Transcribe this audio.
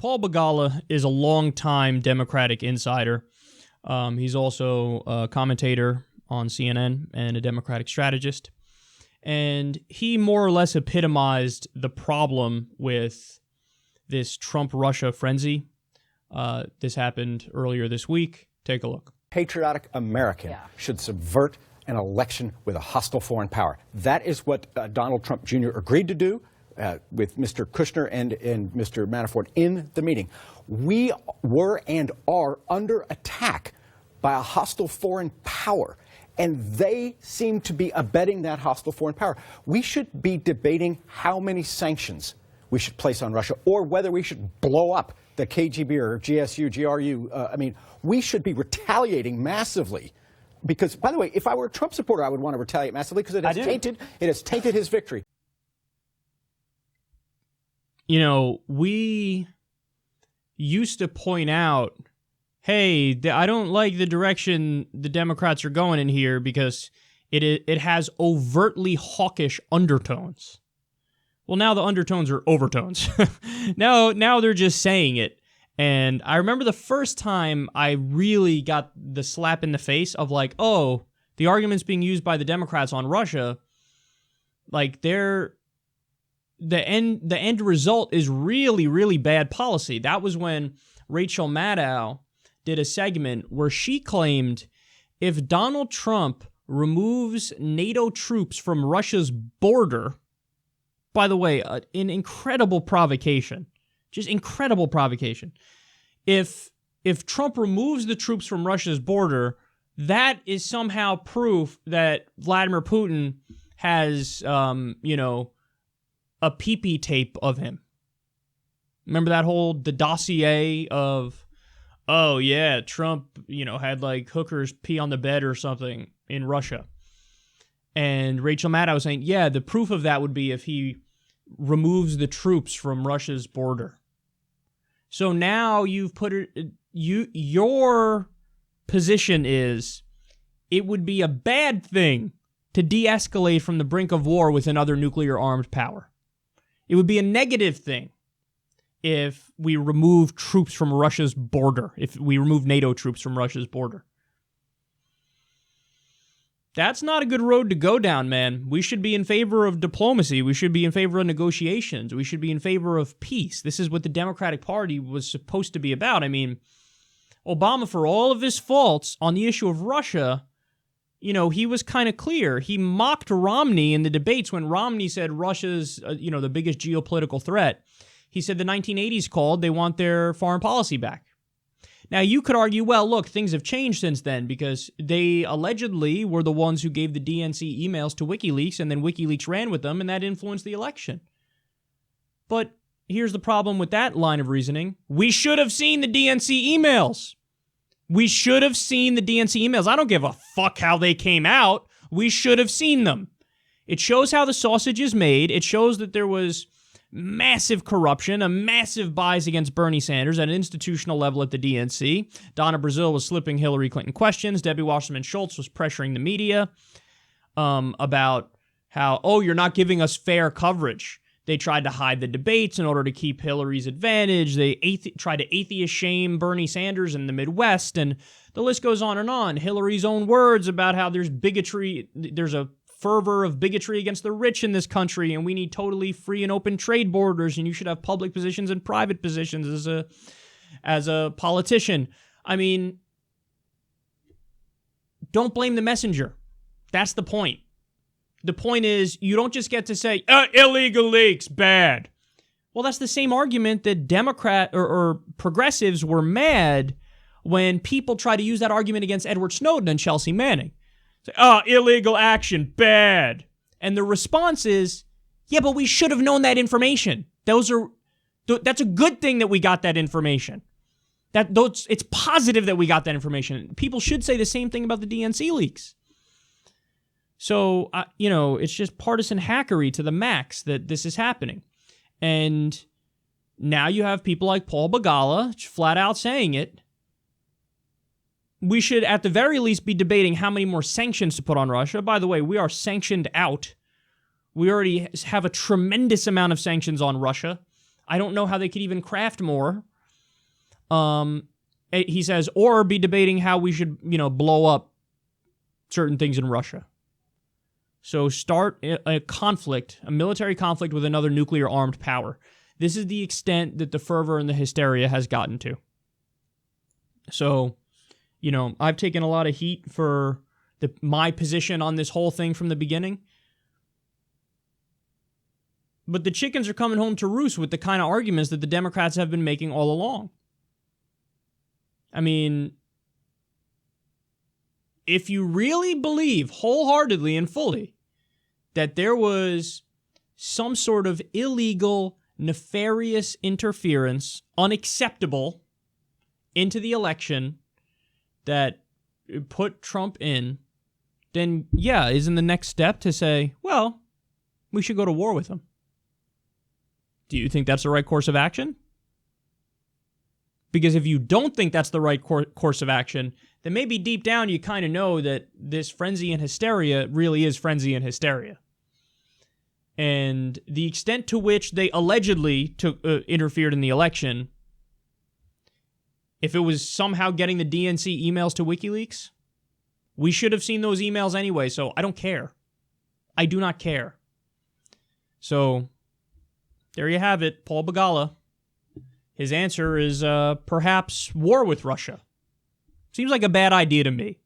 Paul Begala is a longtime Democratic insider. He's also a commentator on CNN and a Democratic strategist. And he more or less epitomized the problem with this Trump-Russia frenzy. This happened earlier this week. Take a look. Patriotic American should subvert an election with a hostile foreign power. That is what Donald Trump Jr. agreed to do with Mr. Kushner and Mr. Manafort in the meeting. We were and are under attack by a hostile foreign power, and they seem to be abetting that hostile foreign power. We should be debating how many sanctions we should place on Russia, or whether we should blow up the KGB or GSU, GRU. I mean, we should be retaliating massively. Because, by the way, if I were a Trump supporter, I would want to retaliate massively because it has tainted his victory. You know, we used to point out, hey, I don't like the direction the Democrats are going in here because it has overtly hawkish undertones. Well, now the undertones are overtones. now they're just saying it. And I remember the first time I really got the slap in the face of like, oh, the arguments being used by the Democrats on Russia, like the end result is really, really bad policy. That was when Rachel Maddow did a segment where she claimed if Donald Trump removes NATO troops from Russia's border, by the way, an incredible provocation. Just incredible provocation. If Trump removes the troops from Russia's border, that is somehow proof that Vladimir Putin has, a pee-pee tape of him. Remember that the dossier of, oh yeah, Trump, had like hookers pee on the bed or something in Russia. And Rachel Maddow was saying, yeah, the proof of that would be if he removes the troops from Russia's border. So now you've put it, your position is it would be a bad thing to de-escalate from the brink of war with another nuclear-armed power. It would be a negative thing if we remove troops from Russia's border, if we remove NATO troops from Russia's border. That's not a good road to go down, man. We should be in favor of diplomacy. We should be in favor of negotiations. We should be in favor of peace. This is what the Democratic Party was supposed to be about. I mean, Obama, for all of his faults on the issue of Russia, he was kind of clear. He mocked Romney in the debates when Romney said Russia's, the biggest geopolitical threat. He said the 1980s called, they want their foreign policy back. Now, you could argue, well, look, things have changed since then because they allegedly were the ones who gave the DNC emails to WikiLeaks, and then WikiLeaks ran with them, and that influenced the election. But here's the problem with that line of reasoning. We should have seen the DNC emails. We should have seen the DNC emails. I don't give a fuck how they came out. We should have seen them. It shows how the sausage is made. It shows that there was massive corruption, a massive bias against Bernie Sanders at an institutional level at the DNC. Donna Brazile was slipping Hillary Clinton questions. Debbie Wasserman Schultz was pressuring the media about how, oh, you're not giving us fair coverage. They tried to hide the debates in order to keep Hillary's advantage. They tried to atheist shame Bernie Sanders in the Midwest, and the list goes on and on. Hillary's own words about how there's bigotry, there's a fervor of bigotry against the rich in this country, and we need totally free and open trade borders, and you should have public positions and private positions as a politician. I mean, don't blame the messenger. That's the point. The point is, you don't just get to say, illegal leaks, bad. Well, that's the same argument that Democrat or progressives were mad when people try to use that argument against Edward Snowden and Chelsea Manning. Say, illegal action, bad. And the response is, yeah, but we should have known that information. That's a good thing that we got that information. It's positive that we got that information. People should say the same thing about the DNC leaks. So, it's just partisan hackery to the max that this is happening. And now you have people like Paul Begala flat out saying it. We should, at the very least, be debating how many more sanctions to put on Russia. By the way, we are sanctioned out. We already have a tremendous amount of sanctions on Russia. I don't know how they could even craft more. He says, or be debating how we should, blow up certain things in Russia. So start a conflict, a military conflict with another nuclear armed power. This is the extent that the fervor and the hysteria has gotten to. So, I've taken a lot of heat for my position on this whole thing from the beginning. But the chickens are coming home to roost with the kind of arguments that the Democrats have been making all along. I mean, if you really believe wholeheartedly and fully that there was some sort of illegal, nefarious interference, unacceptable, into the election that put Trump in, then yeah, isn't the next step to say, well, we should go to war with him? Do you think that's the right course of action? Because if you don't think that's the right course of action, then maybe deep down you kind of know that this frenzy and hysteria really is frenzy and hysteria. And the extent to which they allegedly interfered in the election, if it was somehow getting the DNC emails to WikiLeaks, we should have seen those emails anyway, so I don't care. I do not care. So, there you have it, Paul Begala. His answer is perhaps war with Russia. Seems like a bad idea to me.